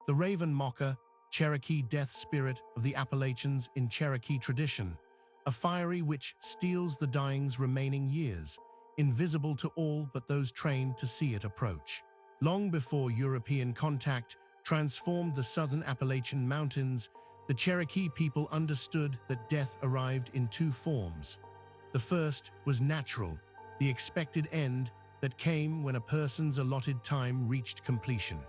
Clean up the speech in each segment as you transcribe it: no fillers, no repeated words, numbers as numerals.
The Raven Mocker, Cherokee death spirit of the Appalachians in Cherokee tradition, a fiery witch steals the dying's remaining years, invisible to all but those trained to see it approach. Long before European contact transformed the southern Appalachian Mountains, the Cherokee people understood that death arrived in two forms. The first was natural, the expected end that came when a person's allotted time reached completion.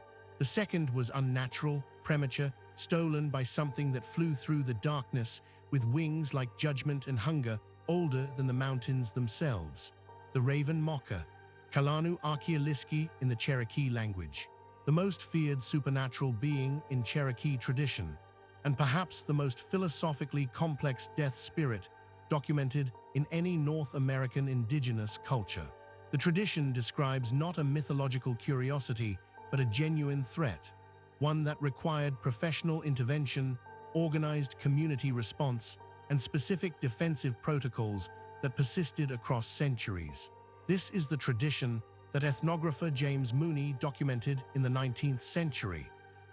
The second was unnatural, premature, stolen by something that flew through the darkness with wings like judgment and hunger, older than the mountains themselves. The Raven Mocker, Kalanu Arkialiski in the Cherokee language, the most feared supernatural being in Cherokee tradition, and perhaps the most philosophically complex death spirit documented in any North American indigenous culture. The tradition describes not a mythological curiosity, but a genuine threat, one that required professional intervention, organized community response, and specific defensive protocols that persisted across centuries. This is the tradition that ethnographer James Mooney documented in the 19th century,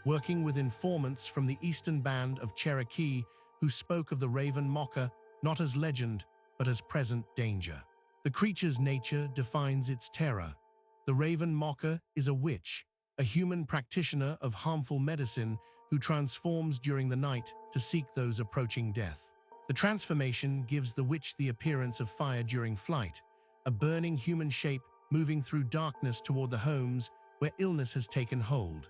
working with informants from the Eastern Band of Cherokee who spoke of the Raven Mocker not as legend, but as present danger. The creature's nature defines its terror. The Raven Mocker is a witch, a human practitioner of harmful medicine who transforms during the night to seek those approaching death. The transformation gives the witch the appearance of fire during flight, a burning human shape moving through darkness toward the homes where illness has taken hold.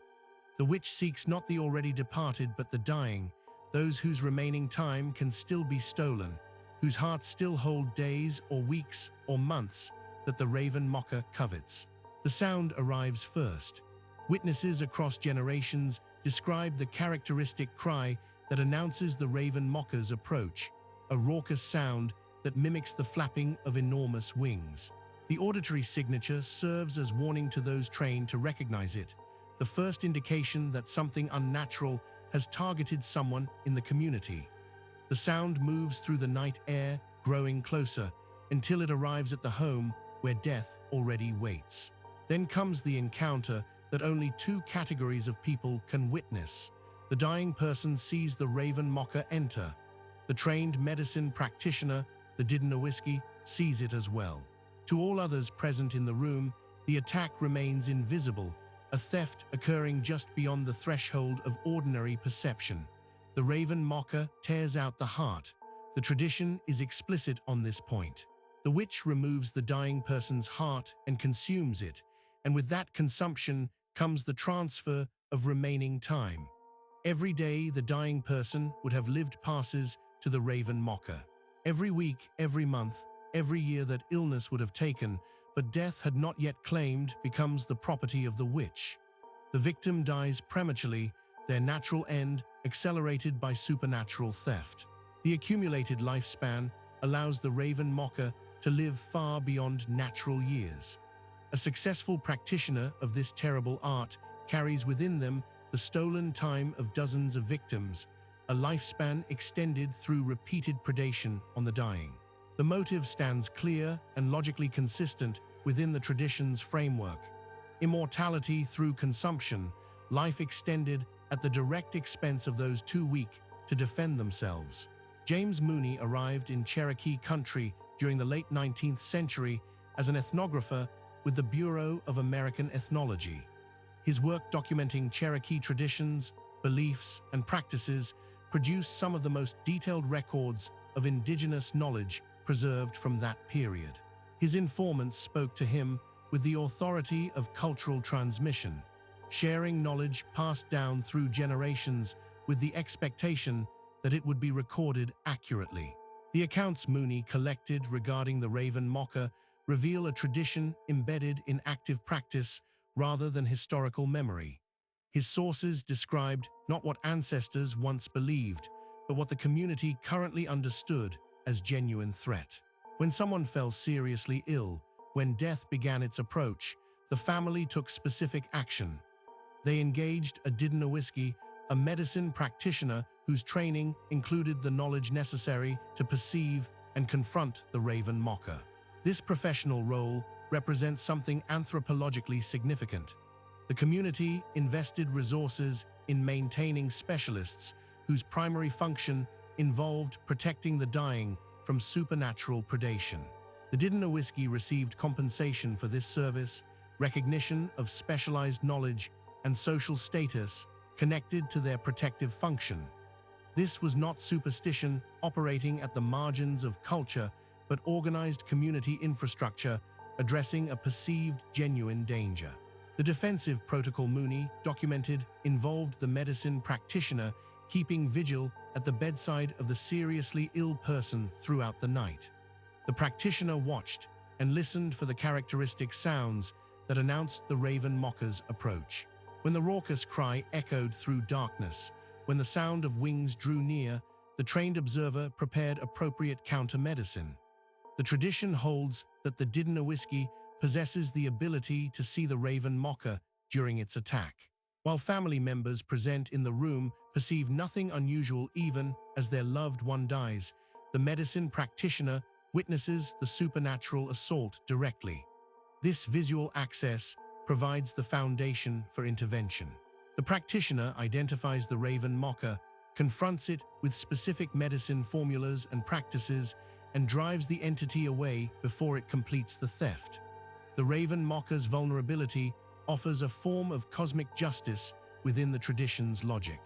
The witch seeks not the already departed but the dying, those whose remaining time can still be stolen, whose hearts still hold days or weeks or months that the Raven Mocker covets. The sound arrives first. Witnesses across generations describe the characteristic cry that announces the Raven Mocker's approach, a raucous sound that mimics the flapping of enormous wings. The auditory signature serves as warning to those trained to recognize it, the first indication that something unnatural has targeted someone in the community. The sound moves through the night air, growing closer, until it arrives at the home where death already waits. Then comes the encounter that only two categories of people can witness. The dying person sees the Raven Mocker enter. The trained medicine practitioner, the Didinowiski, sees it as well. To all others present in the room, the attack remains invisible, a theft occurring just beyond the threshold of ordinary perception. The Raven Mocker tears out the heart. The tradition is explicit on this point. The witch removes the dying person's heart and consumes it, and with that consumption comes the transfer of remaining time. Every day the dying person would have lived passes to the Raven Mocker. Every week, every month, every year that illness would have taken, but death had not yet claimed, becomes the property of the witch. The victim dies prematurely, their natural end accelerated by supernatural theft. The accumulated lifespan allows the Raven Mocker to live far beyond natural years. A successful practitioner of this terrible art carries within them the stolen time of dozens of victims, a lifespan extended through repeated predation on the dying. The motive stands clear and logically consistent within the tradition's framework. Immortality through consumption, life extended at the direct expense of those too weak to defend themselves. James Mooney arrived in Cherokee country during the late 19th century as an ethnographer with the Bureau of American Ethnology. His work documenting Cherokee traditions, beliefs, and practices produced some of the most detailed records of indigenous knowledge preserved from that period. His informants spoke to him with the authority of cultural transmission, sharing knowledge passed down through generations with the expectation that it would be recorded accurately. The accounts Mooney collected regarding the Raven Mocker reveal a tradition embedded in active practice rather than historical memory. His sources described not what ancestors once believed, but what the community currently understood as genuine threat. When someone fell seriously ill, when death began its approach, the family took specific action. They engaged a Didinowiski, a medicine practitioner whose training included the knowledge necessary to perceive and confront the Raven Mocker. This professional role represents something anthropologically significant. The community invested resources in maintaining specialists whose primary function involved protecting the dying from supernatural predation. The Didnowski received compensation for this service, recognition of specialized knowledge and social status connected to their protective function. This was not superstition operating at the margins of culture, but organized community infrastructure addressing a perceived genuine danger. The defensive protocol Mooney documented involved the medicine practitioner keeping vigil at the bedside of the seriously ill person throughout the night. The practitioner watched and listened for the characteristic sounds that announced the raven mocker's approach. When the raucous cry echoed through darkness, when the sound of wings drew near, the trained observer prepared appropriate counter-medicine. The tradition holds that the Didowski possesses the ability to see the raven mocker during its attack. While family members present in the room perceive nothing unusual even as their loved one dies, the medicine practitioner witnesses the supernatural assault directly. This visual access provides the foundation for intervention. The practitioner identifies the raven mocker, confronts it with specific medicine formulas and practices, and drives the entity away before it completes the theft. The raven mocker's vulnerability offers a form of cosmic justice within the tradition's logic.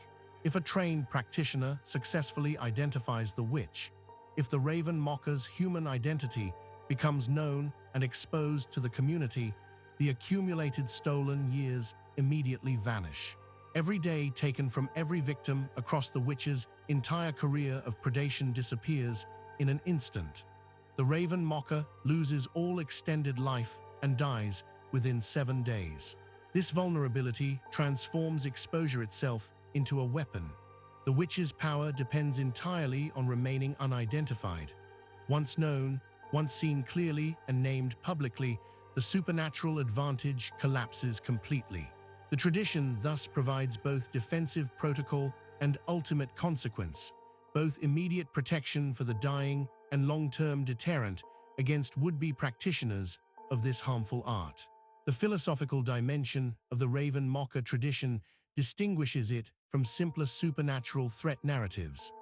If a trained practitioner successfully identifies the witch, if the raven mocker's human identity becomes known and exposed to the community, the accumulated stolen years immediately vanish. Every day taken from every victim across the witch's entire career of predation disappears in an instant. The raven mocker loses all extended life and dies within 7 days. This vulnerability transforms exposure itself into a weapon. The witch's power depends entirely on remaining unidentified. Once known, once seen clearly and named publicly, the supernatural advantage collapses completely. The tradition thus provides both defensive protocol and ultimate consequence, both immediate protection for the dying and long-term deterrent against would-be practitioners of this harmful art. The philosophical dimension of the raven mocker tradition distinguishes it from simpler supernatural threat narratives.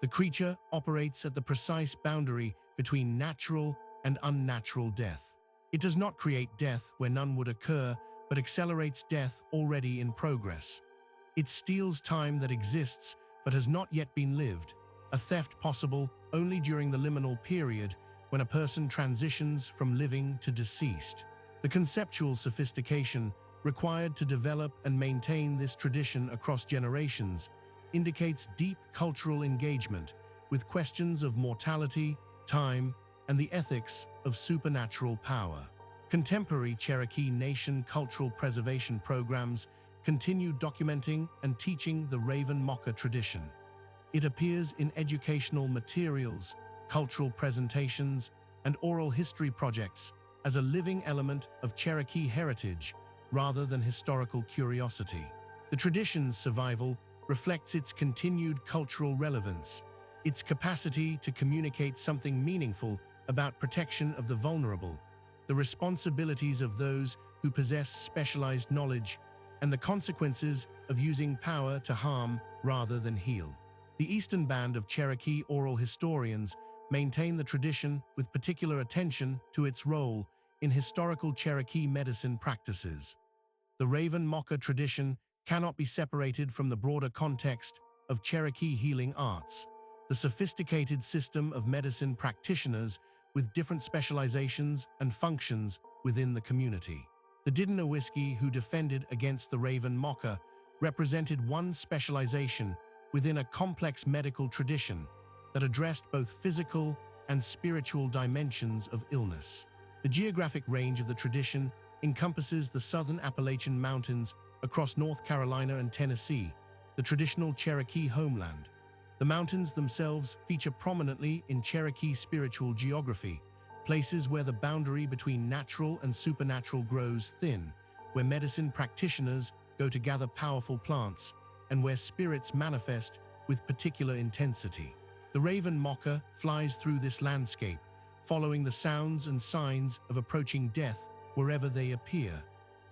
The creature operates at the precise boundary between natural and unnatural death. It does not create death where none would occur, but accelerates death already in progress. It steals time that exists but has not yet been lived, a theft possible only during the liminal period when a person transitions from living to deceased. The conceptual sophistication required to develop and maintain this tradition across generations indicates deep cultural engagement with questions of mortality, time, and the ethics of supernatural power. Contemporary Cherokee Nation cultural preservation programs continue documenting and teaching the raven mocker tradition. It appears in educational materials, cultural presentations, and oral history projects as a living element of Cherokee heritage rather than historical curiosity. The tradition's survival reflects its continued cultural relevance, its capacity to communicate something meaningful about protection of the vulnerable, the responsibilities of those who possess specialized knowledge, and the consequences of using power to harm rather than heal. The Eastern Band of Cherokee oral historians maintain the tradition with particular attention to its role in historical Cherokee medicine practices. The raven mocker tradition cannot be separated from the broader context of Cherokee healing arts, the sophisticated system of medicine practitioners with different specializations and functions within the community. The Didowski who defended against the raven mocker represented one specialization within a complex medical tradition that addressed both physical and spiritual dimensions of illness. The geographic range of the tradition encompasses the southern Appalachian Mountains across North Carolina and Tennessee, the traditional Cherokee homeland. The mountains themselves feature prominently in Cherokee spiritual geography, places where the boundary between natural and supernatural grows thin, where medicine practitioners go to gather powerful plants, and where spirits manifest with particular intensity. The raven mocker flies through this landscape, following the sounds and signs of approaching death wherever they appear.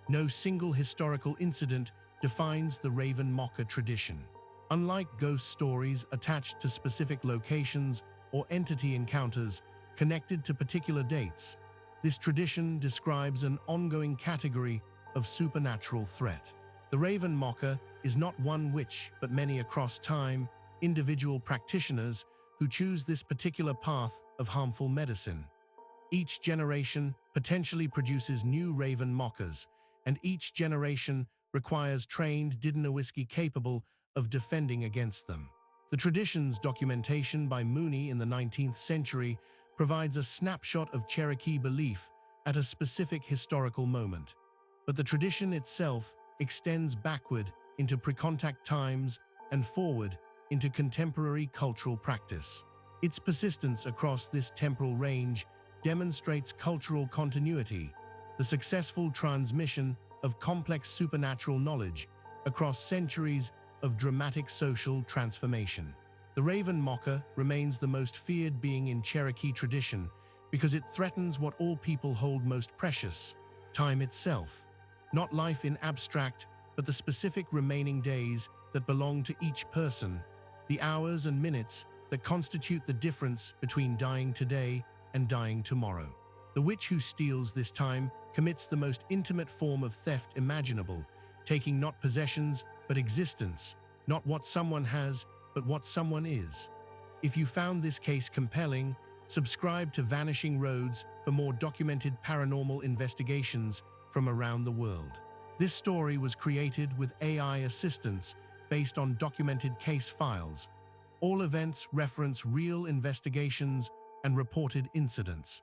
No single historical incident defines the Raven Mocker tradition. Unlike ghost stories attached to specific locations or entity encounters connected to particular dates, this tradition describes an ongoing category of supernatural threat. The Raven Mocker is not one witch, but many across time, individual practitioners who choose this particular path of harmful medicine. Each generation potentially produces new Raven Mockers, and each generation requires trained Didnowski capable of defending against them. The tradition's documentation by Mooney in the 19th century provides a snapshot of Cherokee belief at a specific historical moment. But the tradition itself extends backward into pre-contact times and forward into contemporary cultural practice. Its persistence across this temporal range demonstrates cultural continuity, the successful transmission of complex supernatural knowledge across centuries of dramatic social transformation. The Raven Mocker remains the most feared being in Cherokee tradition because it threatens what all people hold most precious: time itself. Not life in abstract, but the specific remaining days that belong to each person, the hours and minutes that constitute the difference between dying today and dying tomorrow. The witch who steals this time commits the most intimate form of theft imaginable, taking not possessions but existence, not what someone has, but what someone is. If you found this case compelling, subscribe to Vanishing Roads for more documented paranormal investigations from around the world. This story was created with AI assistance based on documented case files. All events reference real investigations and reported incidents.